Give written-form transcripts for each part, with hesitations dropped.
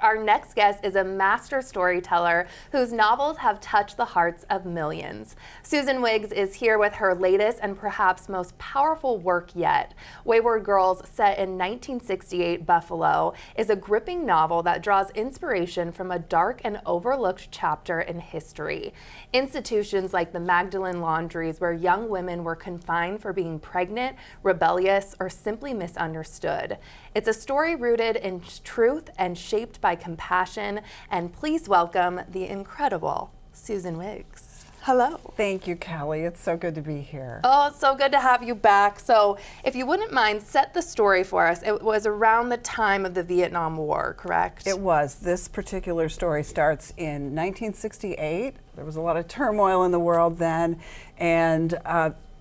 Our next guest is a master storyteller whose novels have touched the hearts of millions. Susan Wiggs is here with her latest and perhaps most powerful work yet. Wayward Girls, set in 1968 Buffalo, is a gripping novel that draws inspiration from a dark and overlooked chapter in history. Institutions like the Magdalene Laundries, where young women were confined for being pregnant, rebellious, or simply misunderstood. It's a story rooted in truth and shaped by compassion. And please welcome the incredible Susan Wiggs. Hello. Thank you, Kelly. It's so good to be here. Oh, it's so good to have you back. So if you wouldn't mind, set the story for us. It was around the time of the Vietnam War, correct? It was. This particular story starts in 1968. There was a lot of turmoil in the world then, and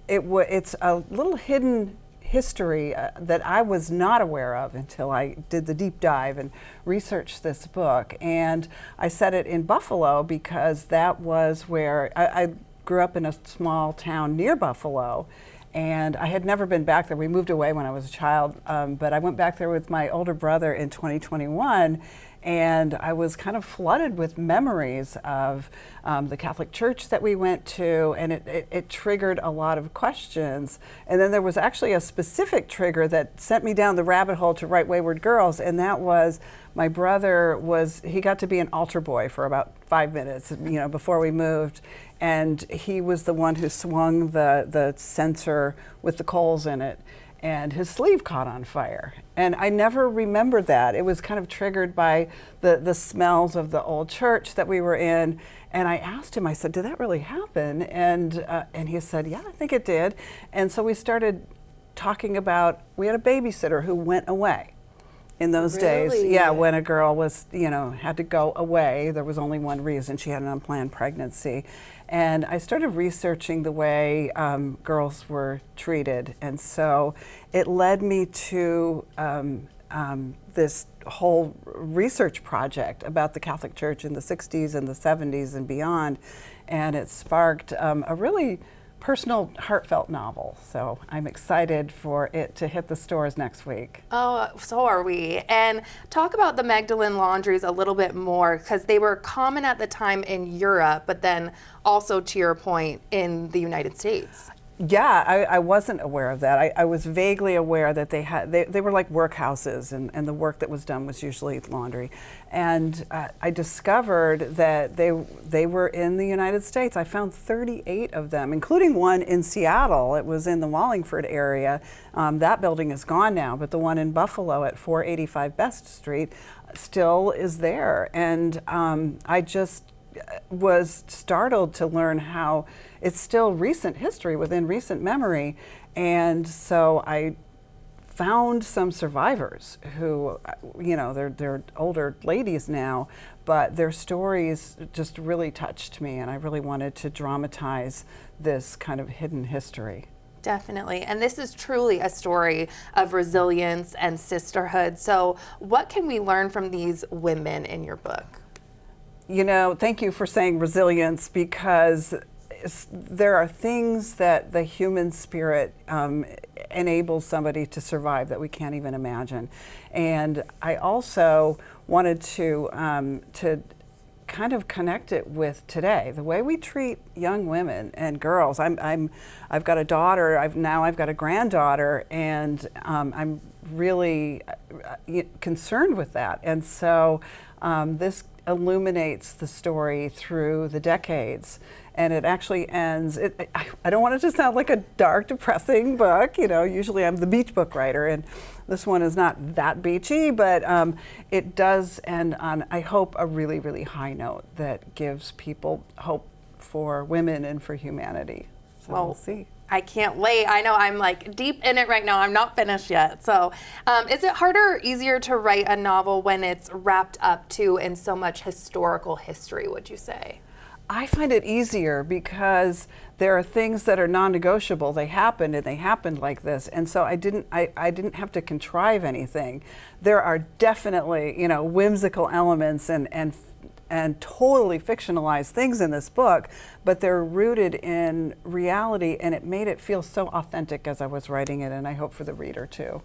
it's a little hidden history that I was not aware of until I did the deep dive and researched this book. And I set it in Buffalo because that was where I grew up in a small town near Buffalo, and I had never been back there. We moved away when I was a child, but I went back there with my older brother in 2021, and I was kind of flooded with memories of the Catholic church that we went to, and it triggered a lot of questions. And then there was actually a specific trigger that sent me down the rabbit hole to write Wayward Girls, and that was my brother he got to be an altar boy for about 5 minutes, before we moved. And he was the one who swung the censer with the coals in it, and his sleeve caught on fire. And I never remembered that. It was kind of triggered by the smells of the old church that we were in. And I asked him, I said, did that really happen? And he said, yeah, I think it did. And so we started talking about, we had a babysitter who went away in those days. Yeah, when a girl was, had to go away. There was only one reason: she had an unplanned pregnancy. And I started researching the way girls were treated. And so it led me to this whole research project about the Catholic Church in the 60s and the 70s and beyond. And it sparked a really personal, heartfelt novel. So I'm excited for it to hit the stores next week. Oh, so are we. And talk about the Magdalene Laundries a little bit more, because they were common at the time in Europe, but then also, to your point, in the United States. Yeah, I wasn't aware of that. I was vaguely aware that they were like workhouses, and the work that was done was usually laundry. And I discovered that they were in the United States. I found 38 of them, including one in Seattle. It was in the Wallingford area. That building is gone now, but the one in Buffalo at 485 Best Street still is there. And I just was startled to learn how it's still recent history within recent memory. And so I found some survivors who, they're older ladies now, but their stories just really touched me, and I really wanted to dramatize this kind of hidden history. Definitely. And this is truly a story of resilience and sisterhood. So what can we learn from these women in your book? Thank you for saying resilience, because there are things that the human spirit enables somebody to survive that we can't even imagine. And I also wanted to kind of connect it with today, the way we treat young women and girls. I've got a daughter. I've got a granddaughter, and I'm really concerned with that. And so this illuminates the story through the decades, and it actually ends. I don't want it to sound like a dark, depressing book. Usually I'm the beach book writer, and this one is not that beachy, but it does end on, I hope, a really, really high note that gives people hope for women and for humanity. So we'll see. I can't wait. I know I'm like deep in it right now. I'm not finished yet. So is it harder or easier to write a novel when it's wrapped up too in so much historical history, would you say? I find it easier because there are things that are non-negotiable. They happened, and they happened like this. And so I didn't have to contrive anything. There are definitely, whimsical elements and totally fictionalized things in this book, but they're rooted in reality, and it made it feel so authentic as I was writing it, and I hope for the reader too.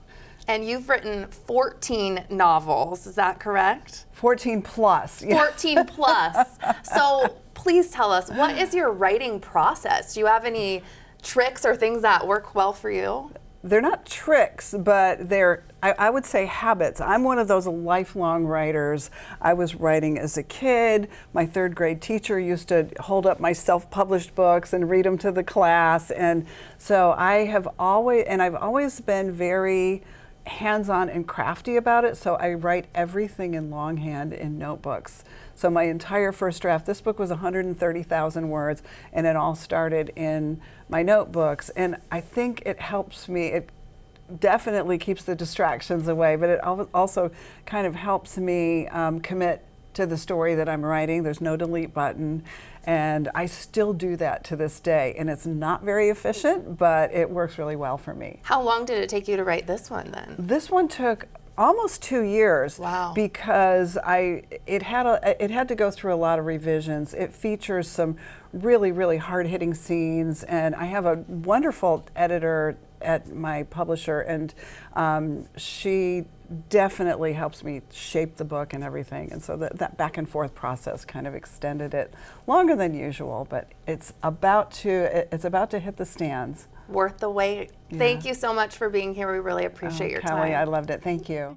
And you've written 14 novels, is that correct? 14 plus. Yeah. 14 plus. So please tell us, what is your writing process? Do you have any tricks or things that work well for you? They're not tricks, but they're, I would say, habits. I'm one of those lifelong writers. I was writing as a kid. My third grade teacher used to hold up my self-published books and read them to the class. And so I've always been very hands-on and crafty about it. So I write everything in longhand in notebooks. So my entire first draft, this book was 130,000 words, and it all started in my notebooks. And I think it helps me. It definitely keeps the distractions away, but it also kind of helps me commit to the story that I'm writing. There's no delete button, and I still do that to this day. And it's not very efficient, but it works really well for me. How long did it take you to write this one then? This one took almost 2 years. Wow. Because it had to go through a lot of revisions. It features some really, really hard-hitting scenes, and I have a wonderful editor at my publisher, and she definitely helps me shape the book and everything. And so that back and forth process kind of extended it longer than usual, but it's about to hit the stands. Worth the wait. Yeah. Thank you so much for being here. We really appreciate your Kelly, time. I loved it. Thank you.